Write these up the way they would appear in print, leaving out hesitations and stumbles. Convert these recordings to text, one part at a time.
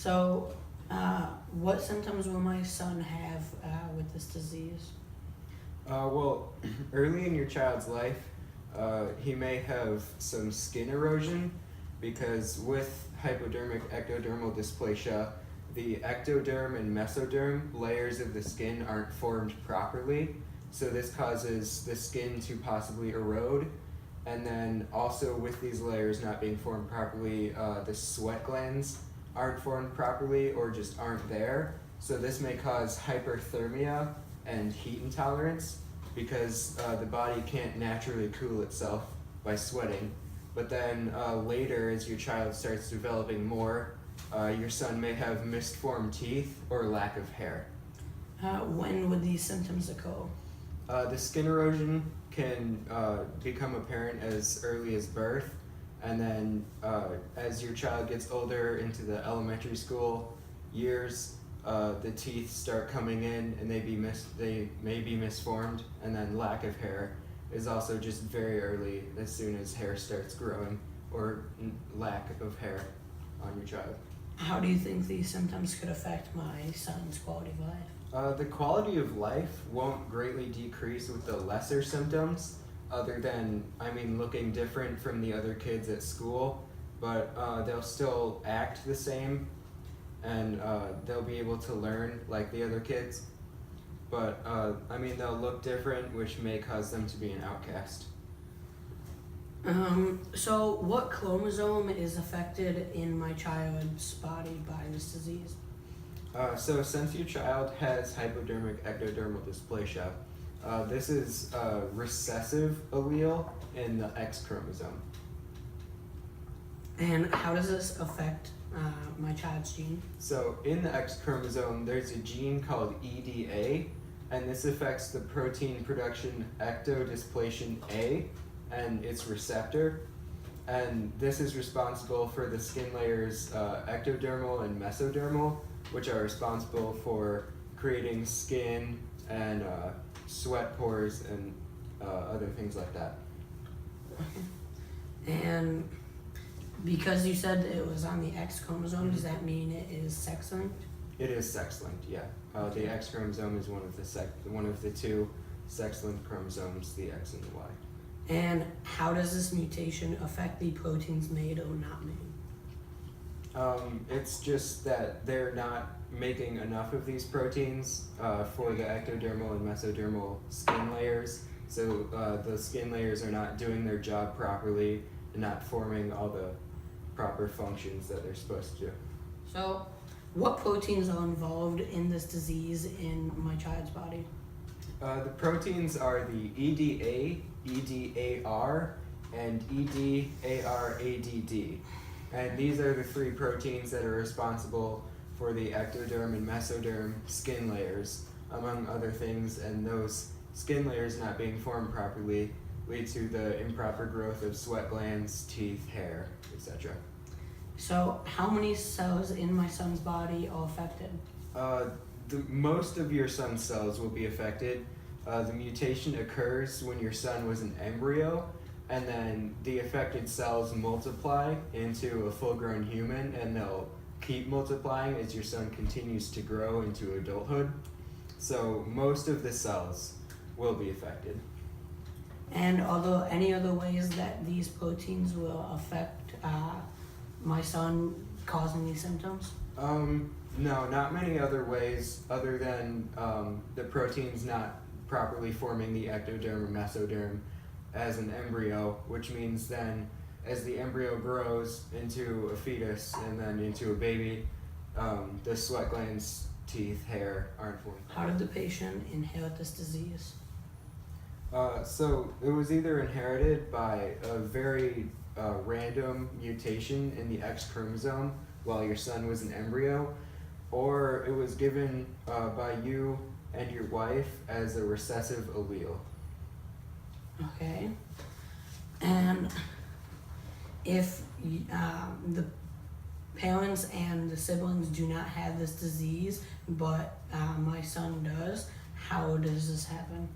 So, what symptoms will my son have with this disease? Well, early in your child's life, he may have some skin erosion because with hypodermic ectodermal dysplasia, the ectoderm and mesoderm layers of the skin aren't formed properly. So this causes the skin to possibly erode. And then also with these layers not being formed properly, the sweat glands aren't formed properly or just aren't there. So this may cause hyperthermia and heat intolerance because the body can't naturally cool itself by sweating. But then later, as your child starts developing more, your son may have misformed teeth or lack of hair. When would these symptoms occur? The skin erosion can become apparent as early as birth, and then as your child gets older into the elementary school years, the teeth start coming in and they may be misformed, and then lack of hair is also just very early as soon as hair starts growing or lack of hair on your child. How do you think these symptoms could affect my son's quality of life? The quality of life won't greatly decrease with the lesser symptoms, other than, looking different from the other kids at school, but they'll still act the same, and they'll be able to learn like the other kids, but they'll look different, which may cause them to be an outcast. So what chromosome is affected in my child's body by this disease? So since your child has hypodermic ectodermal dysplasia, this is a recessive allele in the X chromosome. And how does this affect my child's gene? So in the X chromosome, there's a gene called EDA, and this affects the protein production ectodysplasia A and its receptor. And this is responsible for the skin layers ectodermal and mesodermal, which are responsible for creating skin and sweat pores and other things like that. And because you said it was on the X chromosome, does that mean it is sex-linked? It is sex-linked, yeah. The X chromosome is one of the two sex-linked chromosomes, the X and the Y. And how does this mutation affect the proteins made or not made? It's just that they're not making enough of these proteins for the ectodermal and mesodermal skin layers. So the skin layers are not doing their job properly and not forming all the proper functions that they're supposed to do. So, what proteins are involved in this disease in my child's body? The proteins are the EDA, EDAR, and EDARADD. And these are the three proteins that are responsible for the ectoderm and mesoderm skin layers, among other things, and those skin layers not being formed properly lead to the improper growth of sweat glands, teeth, hair, etc. So, how many cells in my son's body are affected? Most of your son's cells will be affected. The mutation occurs when your son was an embryo, and then the affected cells multiply into a full-grown human, and they'll keep multiplying as your son continues to grow into adulthood. So most of the cells will be affected. And are there any other ways that these proteins will affect my son, causing these symptoms? No, not many other ways other than the proteins not properly forming the ectoderm or mesoderm as an embryo, which means then as the embryo grows into a fetus and then into a baby, the sweat glands, teeth, hair aren't formed. How did the patient inherit this disease? So it was either inherited by a very random mutation in the X chromosome while your son was an embryo, or it was given by you and your wife as a recessive allele. Okay. And if the parents and the siblings do not have this disease, but my son does, how does this happen?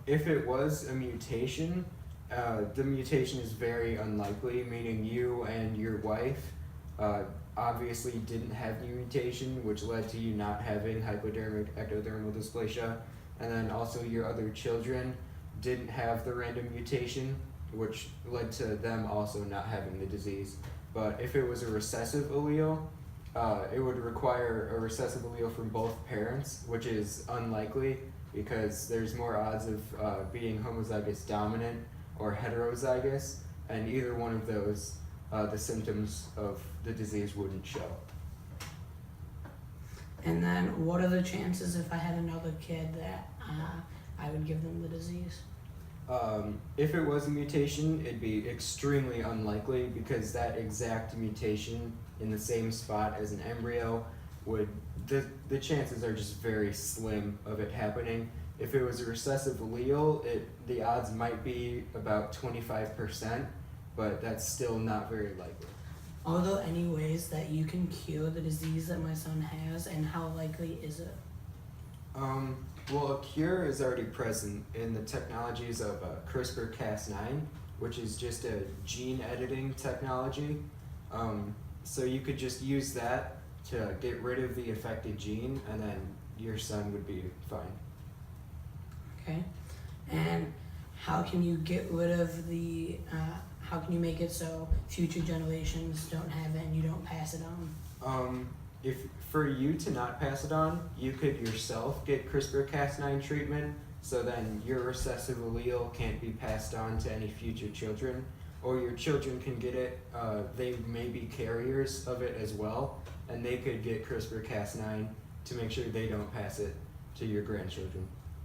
If it was a mutation, the mutation is very unlikely, meaning you and your wife obviously didn't have the mutation, which led to you not having hypodermic ectodermal dysplasia, and then also your other children didn't have the random mutation, which led to them also not having the disease. But if it was a recessive allele, it would require a recessive allele from both parents, which is unlikely because there's more odds of being homozygous dominant or heterozygous, and either one of those, the symptoms of the disease wouldn't show. And then what are the chances if I had another kid that I would give them the disease? If it was a mutation, it'd be extremely unlikely because that exact mutation in the same spot as an embryo would, the chances are just very slim of it happening. If it was a recessive allele, the odds might be about 25%, but that's still not very likely. Are there any ways that you can cure the disease that my son has, and how likely is it? Well, a cure is already present in the technologies of CRISPR-Cas9, which is just a gene editing technology. So you could just use that to get rid of the affected gene, and then your son would be fine. Okay. And how can you get rid of the, how can you make it so future generations don't have it and you don't pass it on? If for you to not pass it on, you could yourself get CRISPR-Cas9 treatment, so then your recessive allele can't be passed on to any future children, or your children can get it. They may be carriers of it as well, and they could get CRISPR-Cas9 to make sure they don't pass it to your grandchildren.